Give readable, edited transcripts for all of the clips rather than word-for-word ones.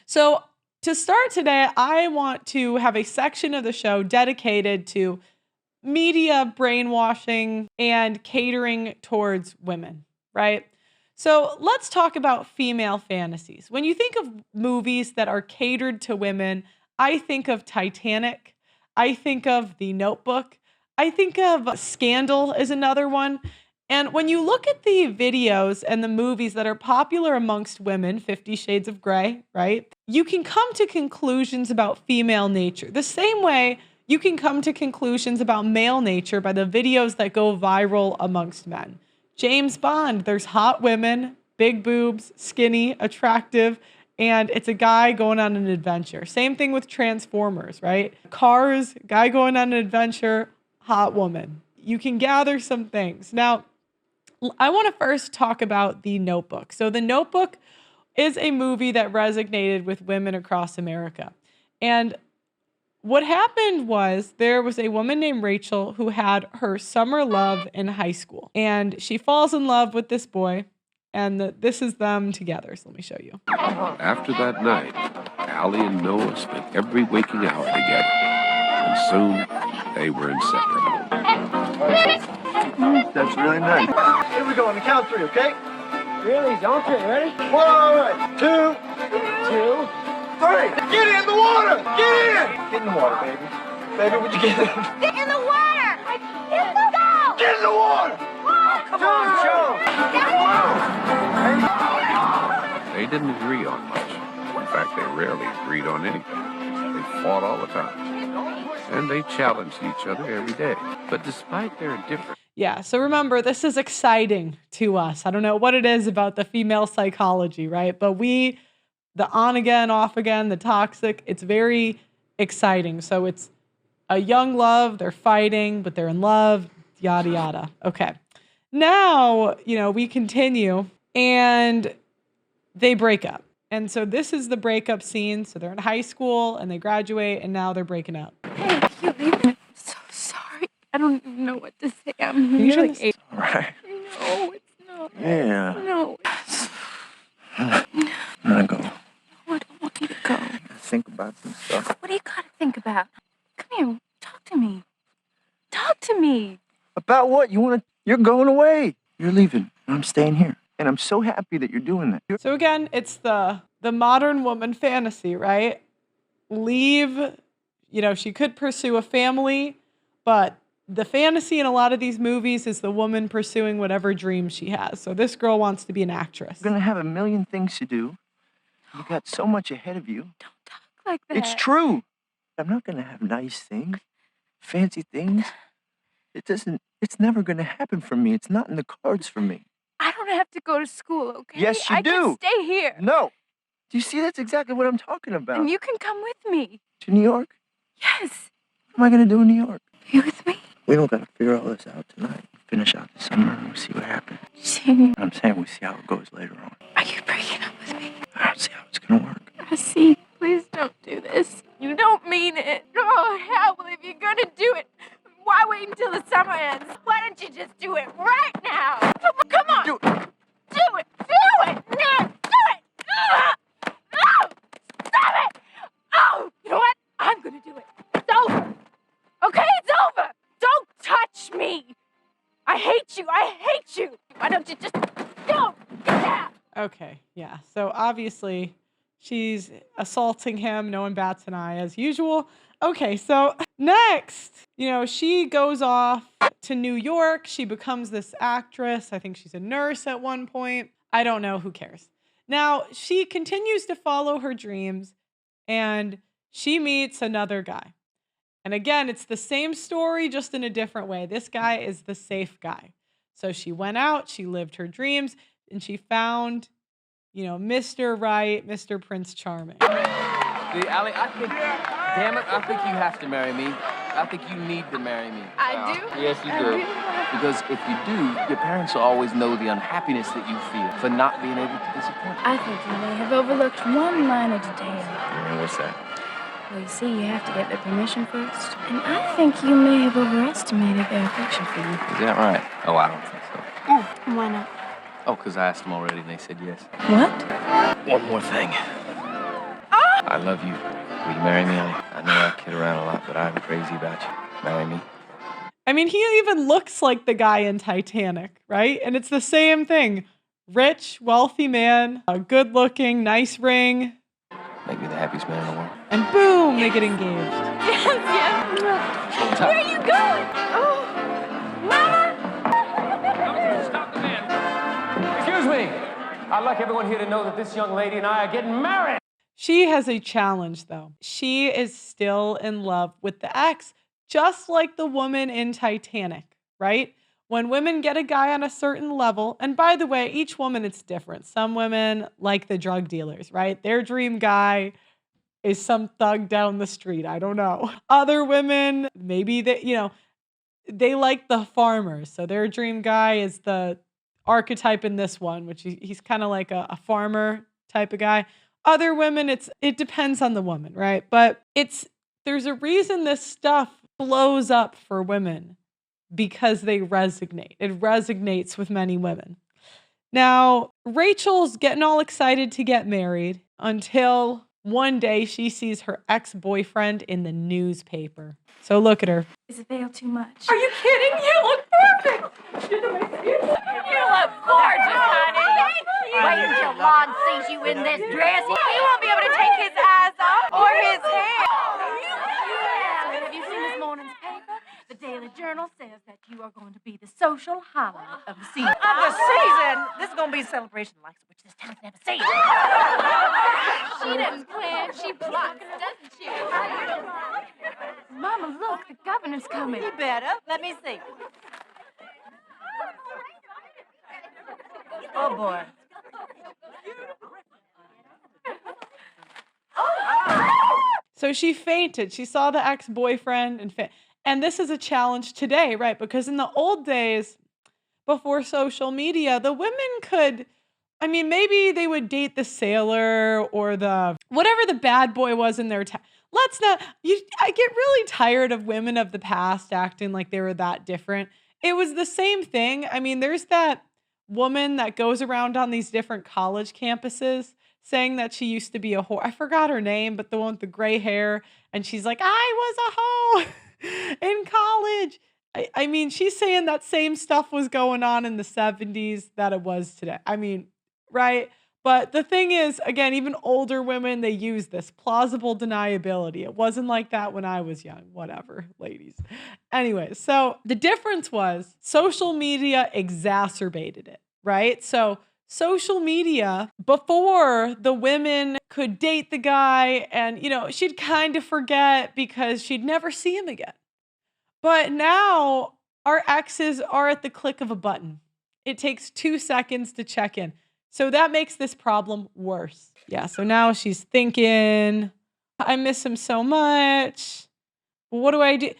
So, to start today, I want to have a section of the show dedicated to media brainwashing and catering towards women, right? So, let's talk about female fantasies. When you think of movies that are catered to women, I think of Titanic, I think of The Notebook, I think of Scandal is another one. And when you look at the videos and the movies that are popular amongst women, 50 Shades of Grey, right? You can come to conclusions about female nature. The same way you can come to conclusions about male nature by the videos that go viral amongst men. James Bond, there's hot women, big boobs, skinny, attractive, and it's a guy going on an adventure. Same thing with Transformers, right? Cars, guy going on an adventure, hot woman. You can gather some things. Now, I want to first talk about The Notebook. So The Notebook is a movie that resonated with women across America. And what happened was there was a woman named Rachel who had her summer love in high school. And she falls in love with this boy. And this is them together. So let me show you. After that night, Allie and Noah spent every waking hour together. And soon, they were inseparable. That's really nice. Here we go on the count 3, okay? Really? On 3, ready? All right. 2, 3. Get in the water! Get in! Get in the water, baby. Baby, would you get in? Get in the water! Let's go! Get in the water! Come on, Joe! They didn't agree on much. In fact, they rarely agreed on anything. They fought all the time. And they challenged each other every day. But despite their differences, Yeah, so remember, this is exciting to us. I don't know what it is about the female psychology, right? But the on again, off again, the toxic, it's very exciting. So it's a young love, they're fighting, but they're in love, yada, yada. Okay. Now, we continue and they break up. And so this is the breakup scene. So they're in high school and they graduate and now they're breaking up. Hey, you leaving? I'm so sorry. I don't even know what to say. I'm really... All right. No, it's not. Yeah. No. I'm gonna go. No, I don't want you to go. Think about some stuff. What do you gotta think about? Come here. Talk to me. Talk to me. About what? You're going away. You're leaving. And I'm staying here. And I'm so happy that you're doing that. So again, it's the modern woman fantasy, right? Leave, she could pursue a family, but the fantasy in a lot of these movies is the woman pursuing whatever dreams she has. So this girl wants to be an actress. You're gonna have a million things to do. You got so much ahead of you. Don't talk like that. It's true. I'm not gonna have nice things, fancy things. It's never gonna happen for me. It's not in the cards for me. I don't have to go to school, okay? Yes, you I do. can stay here. No. Do you see? That's exactly what I'm talking about. And you can come with me. To New York? Yes. What am I gonna do in New York? You with me? We don't gotta figure all this out tonight. Finish out the summer and we'll see what happens. See, I'm saying we see how it goes later on. are you breaking up with me? I don't see how it's gonna work. I see. Please don't do this. You don't mean it. Oh, hell, if you're gonna do it, why wait until the summer ends? Why don't you just do it right now? Come on. Do it. Do it. Do it. No, do it. No. Stop it. Oh, you know what? I'm gonna do it. It's over. Okay, it's over. Don't touch me. I hate you. I hate you. Why don't you just don't get out? Okay, yeah. So obviously she's assaulting him. No one bats an eye as usual. Okay, so next, she goes off to New York. She becomes this actress. I think she's a nurse at one point. I don't know. Who cares? Now, she continues to follow her dreams and she meets another guy. And again, it's the same story, just in a different way. This guy is the safe guy. So she went out, she lived her dreams, and she found, Mr. Right, Mr. Prince Charming. See, Allie, damn it, I think you have to marry me. I think you need to marry me. I do? Yes, you do. Because if you do, your parents will always know the unhappiness that you feel for not being able to disappoint. I think you may have overlooked one minor detail. What's that? Well, you see, you have to get their permission first. And I think you may have overestimated their affection for you. Is that right? Oh, I don't think so. Yeah, why not? Oh, because I asked them already and they said yes. What? One more thing. Oh! I love you. Will you marry me, Allie? I know I kid around a lot, but I'm crazy about you. Marry me? I mean, he even looks like the guy in Titanic, right? And it's the same thing. Rich, wealthy man, a good looking, nice ring. Make me the happiest man in the world. And boom, they get engaged. Yes. Where are you going? Oh, Mama! Stop the man. Excuse me. I'd like everyone here to know that this young lady and I are getting married. She has a challenge, though. She is still in love with the ex, just like the woman in Titanic, right? When women get a guy on a certain level, and by the way, each woman, it's different. Some women like the drug dealers, right? Their dream guy is some thug down the street. I don't know. Other women, maybe they like the farmers. So their dream guy is the archetype in this one, which he's kind of like a farmer type of guy. Other women, it depends on the woman, right? But there's a reason this stuff blows up for women, because they resonate. It resonates with many women. Now, Rachel's getting all excited to get married until one day she sees her ex-boyfriend in the newspaper. So look at her. Is the veil too much? Are you kidding? You look perfect. You look gorgeous, honey. Wait until Lon sees you in this dress. He won't be able to take his eyes off or his hair. Have you seen this morning's paper? The Daily Journal says that you are going to be the social highlight of the season. Of the season? This is going to be a celebration like which this town's never seen. She doesn't plan, she plots, doesn't she? Mama, look, the governor's coming. You better. Let me see. Oh, boy. So she fainted. She saw the ex-boyfriend and this is a challenge today, right? Because in the old days, before social media, the women could, maybe they would date the sailor or whatever the bad boy was in their town. I get really tired of women of the past acting like they were that different. It was the same thing. There's that woman that goes around on these different college campuses saying that she used to be a whore. I forgot her name, but the one with the gray hair. And she's like, I was a hoe in college. She's saying that same stuff was going on in the 70s that it was today. Right? But the thing is, again, even older women, they use this plausible deniability. It wasn't like that when I was young. Whatever, ladies. Anyway, so the difference was social media exacerbated it, right? So social media, before the women could date the guy and, she'd kind of forget because she'd never see him again. But now our exes are at the click of a button. It takes 2 seconds to check in. So that makes this problem worse. Yeah, so now she's thinking, I miss him so much. What do I do?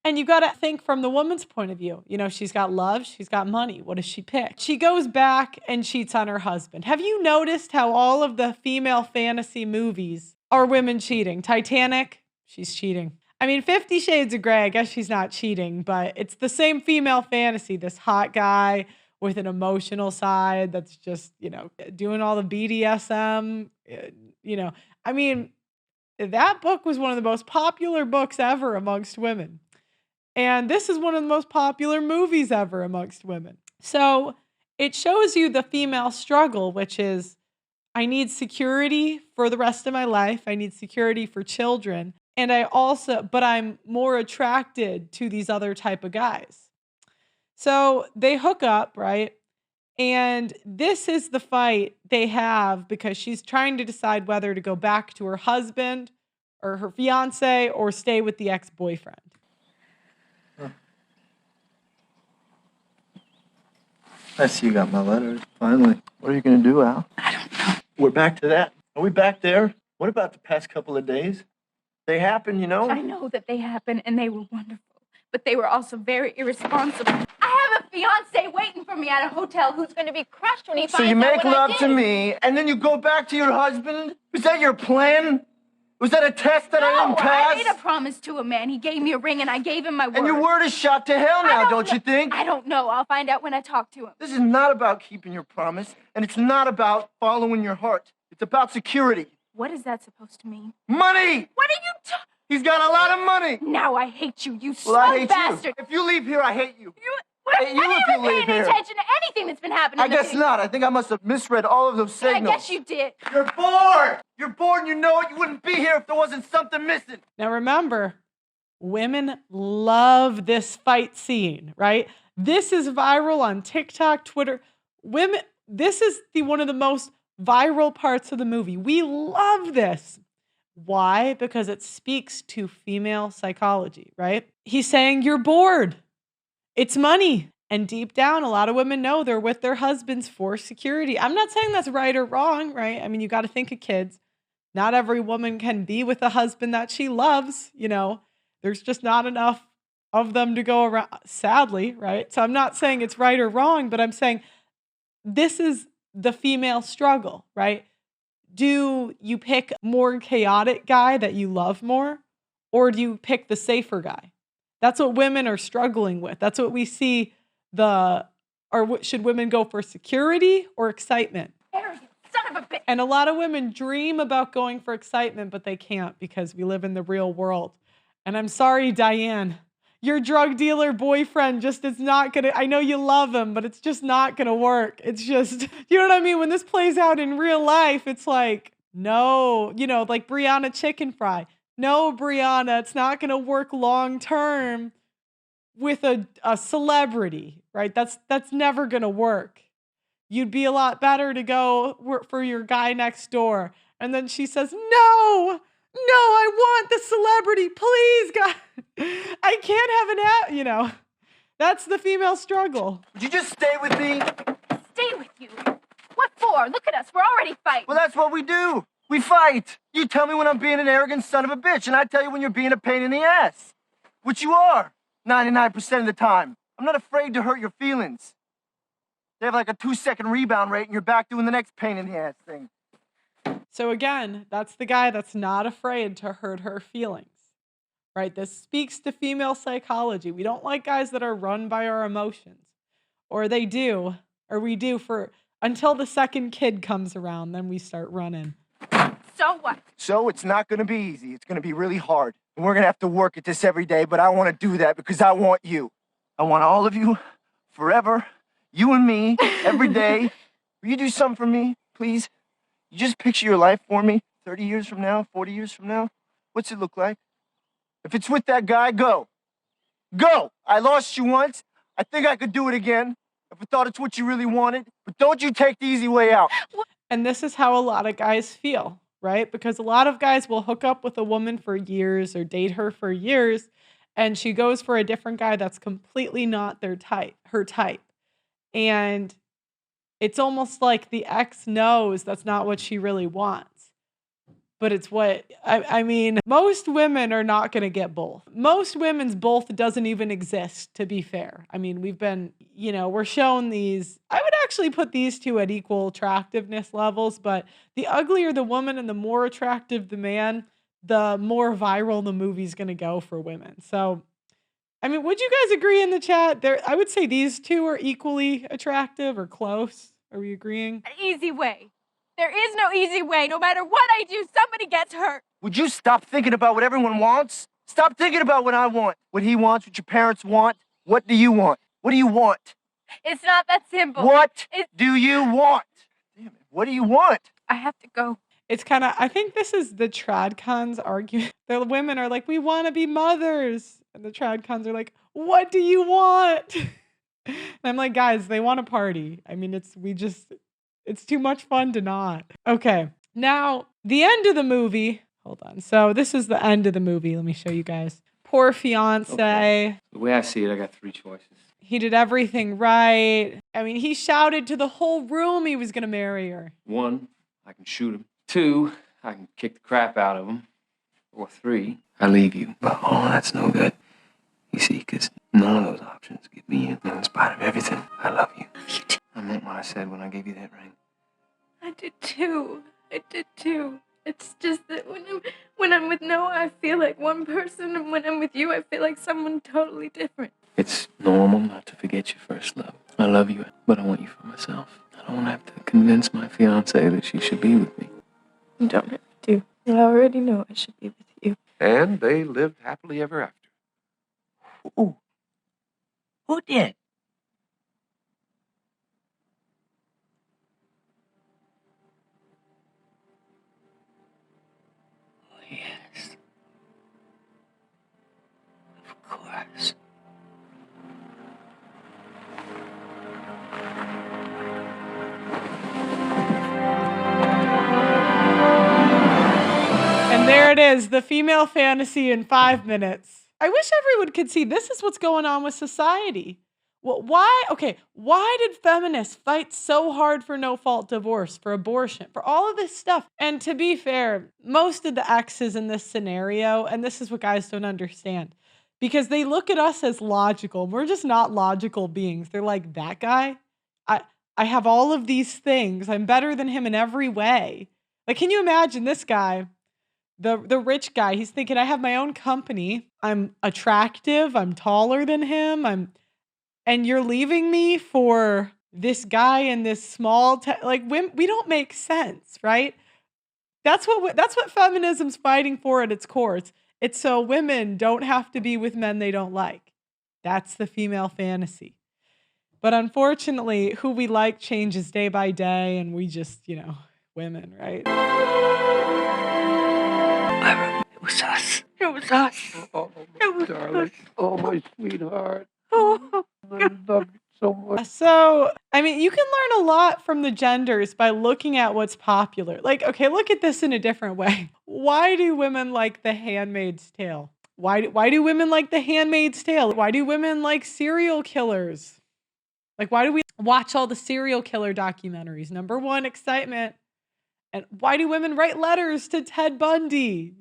And you got to think from the woman's point of view. She's got love, she's got money. What does she pick? She goes back and cheats on her husband. Have you noticed how all of the female fantasy movies are women cheating? Titanic, she's cheating. 50 Shades of Grey, I guess she's not cheating, but it's the same female fantasy, this hot guy with an emotional side that's just, doing all the BDSM, that book was one of the most popular books ever amongst women. And this is one of the most popular movies ever amongst women. So it shows you the female struggle, which is, I need security for the rest of my life. I need security for children. And but I'm more attracted to these other type of guys. So they hook up, right? And this is the fight they have because she's trying to decide whether to go back to her husband or her fiance or stay with the ex-boyfriend. I see you got my letters, finally. What are you going to do, Al? I don't know. We're back to that? Are we back there? What about the past couple of days? They happened, I know that they happened and they were wonderful, but they were also very irresponsible. I have a fiance waiting for me at a hotel who's going to be crushed when he finds out So you make what I love did. to me, and then you go back to your husband? Was that your plan? Was that a test that I didn't pass? I made a promise to a man. He gave me a ring and I gave him my word. And your word is shot to hell now, don't you think? I don't know. I'll find out when I talk to him. This is not about keeping your promise, and it's not about following your heart. It's about security. What is that supposed to mean? Money! What are you talking? He's got a lot of money! Now I hate you, you Well, I smug hate bastard. you. If you leave here, I hate you. What Hate you have you if you ever paid leave any here. attention to anything that's been happening? I guess not. I think I must have misread all of those I signals. guess you did. You're bored! You're bored and you know it. You wouldn't be here if there wasn't something missing. Now remember, women love this fight scene, right? This is viral on TikTok, Twitter. Women, this is one of the most viral parts of the movie. We love this. Why? Because it speaks to female psychology, right? He's saying you're bored. It's money. And deep down, a lot of women know they're with their husbands for security. I'm not saying that's right or wrong, right? I mean, you got to think of kids. Not every woman can be with a husband that she loves, you know. There's just not enough of them to go around, sadly, right? So I'm not saying it's right or wrong, but I'm saying this is the female struggle, right? Do you pick more chaotic guy that you love more, or do you pick the safer guy? That's what women are struggling with. That's what we see should women go for security or excitement? Arrogant son of a bitch. And a lot of women dream about going for excitement, but they can't because we live in the real world. And I'm sorry, Diane, your drug dealer boyfriend just is not gonna, I know you love him, but it's just not gonna work. It's just, you know what I mean? When this plays out in real life, it's like, no, you know, like Brianna Chicken Fry. No, Brianna, it's not gonna work long term with a celebrity, right? That's never gonna work. You'd be a lot better to go work for your guy next door. And then she says, no, I want the celebrity, please, God. I can't have an app, you know. That's the female struggle. Would you just stay with me? Stay with you. What for? Look at us. We're already fighting. Well, that's what we do. We fight. You tell me when I'm being an arrogant son of a bitch, and I tell you when you're being a pain in the ass. Which you are, 99% of the time. I'm not afraid to hurt your feelings. They have like a 2-second rebound rate, and you're back doing the next pain in the ass thing. So again, that's the guy that's not afraid to hurt her feelings, right? This speaks to female psychology. We don't like guys that are run by our emotions, or we do for until the second kid comes around, then we start running. So what? So it's not going to be easy. It's going to be really hard. And we're going to have to work at this every day, but I want to do that because I want you. I want all of you forever, you and me, every day. Will you do something for me, please? You just picture your life for me 30 years from now, 40 years from now. What's it look like? If it's with that guy, go. Go! I lost you once. I think I could do it again if I thought it's what you really wanted. But don't you take the easy way out. And this is how a lot of guys feel, right? Because a lot of guys will hook up with a woman for years or date her for years, and she goes for a different guy that's completely not her type. And it's almost like the ex knows that's not what she really wants. But it's what, I mean, most women are not going to get both. Most women's both doesn't even exist, to be fair. I mean, we're shown these, I would actually put these two at equal attractiveness levels, but the uglier the woman and the more attractive the man, the more viral the movie's going to go for women. So, I mean, would you guys agree in the chat? I would say these two are equally attractive or close. Are we agreeing? An easy way. There is no easy way. No matter what I do, somebody gets hurt. Would you stop thinking about what everyone wants? Stop thinking about what I want, what he wants, what your parents want. What do you want? What do you want? It's not that simple. What do you want? Damn it. What do you want? I have to go. It's kind of, I think this is the tradcons argument. The women are like, we want to be mothers. And the tradcons are like, what do you want? And I'm like, guys, they want to party. I mean, it's too much fun to not. Okay. Now, the end of the movie. Hold on. So this is the end of the movie. Let me show you guys. Poor fiance. Okay. The way I see it, I got 3 choices. He did everything right. I mean, he shouted to the whole room he was going to marry her. 1, I can shoot him. 2, I can kick the crap out of him. Or 3, I leave you. But that's no good. You see, because none of those options get me in spite of everything. I love you. I meant what I said when I gave you that ring. I did too. It's just that when I'm with Noah, I feel like one person, and when I'm with you, I feel like someone totally different. It's normal not to forget your first love. I love you, but I want you for myself. I don't have to convince my fiancée that she should be with me. You don't have to. I already know I should be with you. And they lived happily ever after. Who? Who did? Oh, yes. Of course. And there it is, the female fantasy in 5 minutes. I wish everyone could see this is what's going on with society. Well, why did feminists fight so hard for no-fault divorce, for abortion, for all of this stuff? And to be fair, most of the exes in this scenario, and this is what guys don't understand, because they look at us as logical. We're just not logical beings. They're like, that guy, I have all of these things. I'm better than him in every way. Like, can you imagine this guy? The rich guy, he's thinking, I have my own company. I'm attractive. I'm taller than him. And you're leaving me for this guy in this small we don't make sense, right? That's what feminism's fighting for at its core. It's so women don't have to be with men they don't like. That's the female fantasy. But unfortunately, who we like changes day by day, and we just, women, right? It was us. It was us. Oh, It was darling. us. Oh, my sweetheart. Oh, I love you so much. So, I mean, you can learn a lot from the genders by looking at what's popular. Like, okay, look at this in a different way. Why do women like The Handmaid's Tale? Why do women like The Handmaid's Tale? Why do women like serial killers? Like, why do we watch all the serial killer documentaries? Number one, excitement. And why do women write letters to Ted Bundy?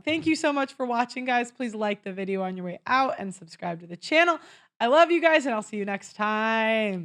Thank you so much for watching, guys. Please like the video on your way out and subscribe to the channel. I love you guys, and I'll see you next time.